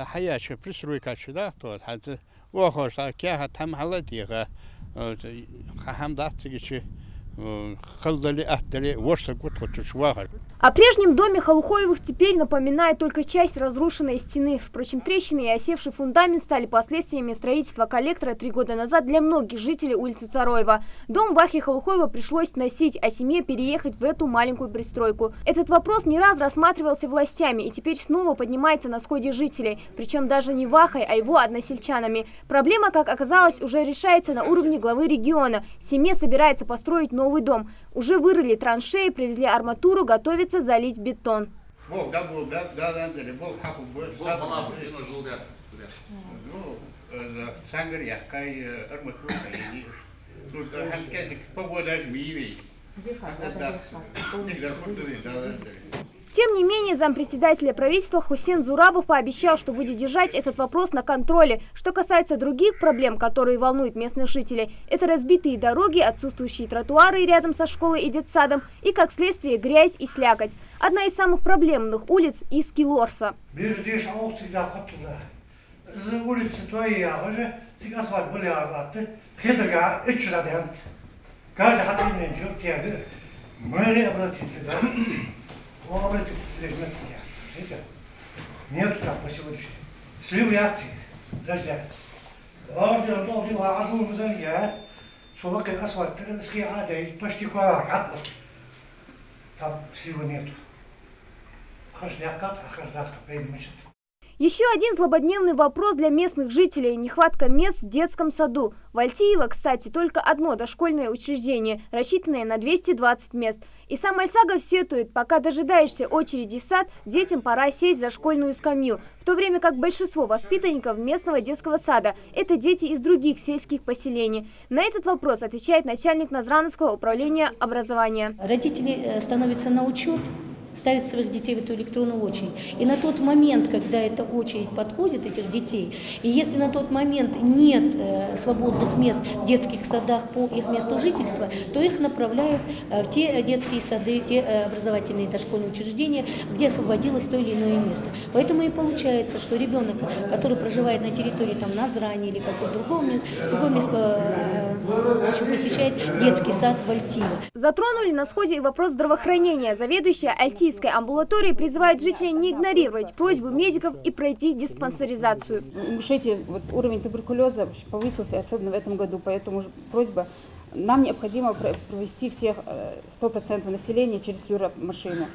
حياة пристройка да, то это охота, кеха там халадига, хамдатыгичи, халдали ахтали, вошта год хотушвага. О прежнем доме Холухоевых теперь напоминает только часть разрушенной стены. Впрочем, трещины и осевший фундамент стали последствиями строительства коллектора 3 года назад для многих жителей улицы Цароева. Дом Вахи Холухоева пришлось сносить, а семье переехать в эту маленькую пристройку. Этот вопрос не раз рассматривался властями и теперь снова поднимается на сходе жителей. Причем даже не Вахой, а его односельчанами. Проблема, как оказалось, уже решается на уровне главы региона. Семье собирается построить новый дом. Уже вырыли траншеи, привезли арматуру, готовится залить бетон. Тем не менее, зампредседателя правительства Хусен Зурабов пообещал, что будет держать этот вопрос на контроле. Что касается других проблем, которые волнуют местных жителей, это разбитые дороги, отсутствующие тротуары рядом со школой и детсадом и, как следствие, грязь и слякоть. Одна из самых проблемных улиц – Искилорса. Нету там по сегодняшнему. Сливы акции. Дождя. Там сливы нету. Еще один злободневный вопрос для местных жителей – нехватка мест в детском саду. В Альтиево, кстати, только одно дошкольное учреждение, рассчитанное на 220 мест. И сам Альсагов сетует, пока дожидаешься очереди в сад, детям пора сесть за школьную скамью. В то время как большинство воспитанников местного детского сада – это дети из других сельских поселений. На этот вопрос отвечает начальник Назрановского управления образования. Родители становятся на учет, ставят своих детей в эту электронную очередь. И на тот момент, когда эта очередь подходит, этих детей, и если на тот момент нет свободных мест в детских садах по их месту жительства, то их направляют в те детские сады, те образовательные дошкольные учреждения, где освободилось то или иное место. Поэтому и получается, что ребенок, который проживает на территории Назрани или какого-то другого места, посещает детский сад в Альтиево. Затронули на сходе и вопрос здравоохранения. Заведующая Альтийской амбулатории призывает жителей не игнорировать просьбу медиков и пройти диспансеризацию. Уровень туберкулеза повысился, особенно в этом году, поэтому просьба, нам необходимо провести всех 100% населения через флюоромашину.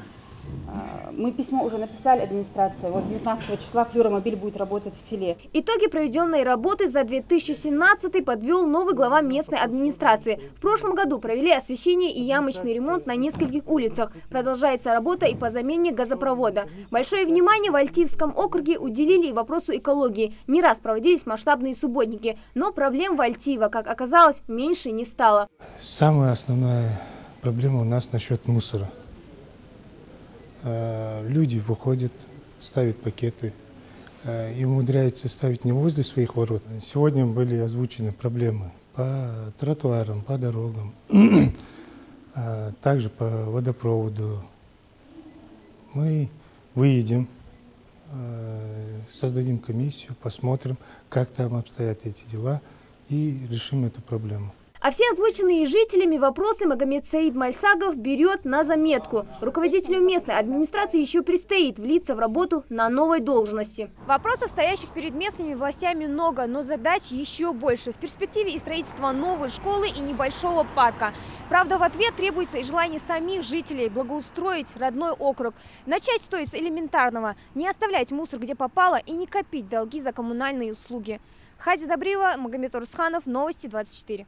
Мы письмо уже написали администрации. Вот с 19 числа флюоромобиль будет работать в селе. Итоги проведенной работы за 2017 подвел новый глава местной администрации. В прошлом году провели освещение и ямочный ремонт на нескольких улицах. Продолжается работа и по замене газопровода. Большое внимание в Альтиевском округе уделили и вопросу экологии. Не раз проводились масштабные субботники. Но проблем в Альтиево, как оказалось, меньше не стало. Самая основная проблема у нас насчет мусора. Люди выходят, ставят пакеты и умудряются ставить не возле своих ворот. Сегодня были озвучены проблемы по тротуарам, по дорогам, также по водопроводу. Мы выедем, создадим комиссию, посмотрим, как там обстоят эти дела и решим эту проблему. А все озвученные жителями вопросы Магомед Саид Мальсагов берет на заметку. Руководителю местной администрации еще предстоит влиться в работу на новой должности. Вопросов, стоящих перед местными властями, много, но задач еще больше. В перспективе и строительство новой школы и небольшого парка. Правда, в ответ требуется и желание самих жителей благоустроить родной округ. Начать стоит с элементарного. Не оставлять мусор, где попало, и не копить долги за коммунальные услуги. Хади Добрива, Магомед Урусханов, Новости 24.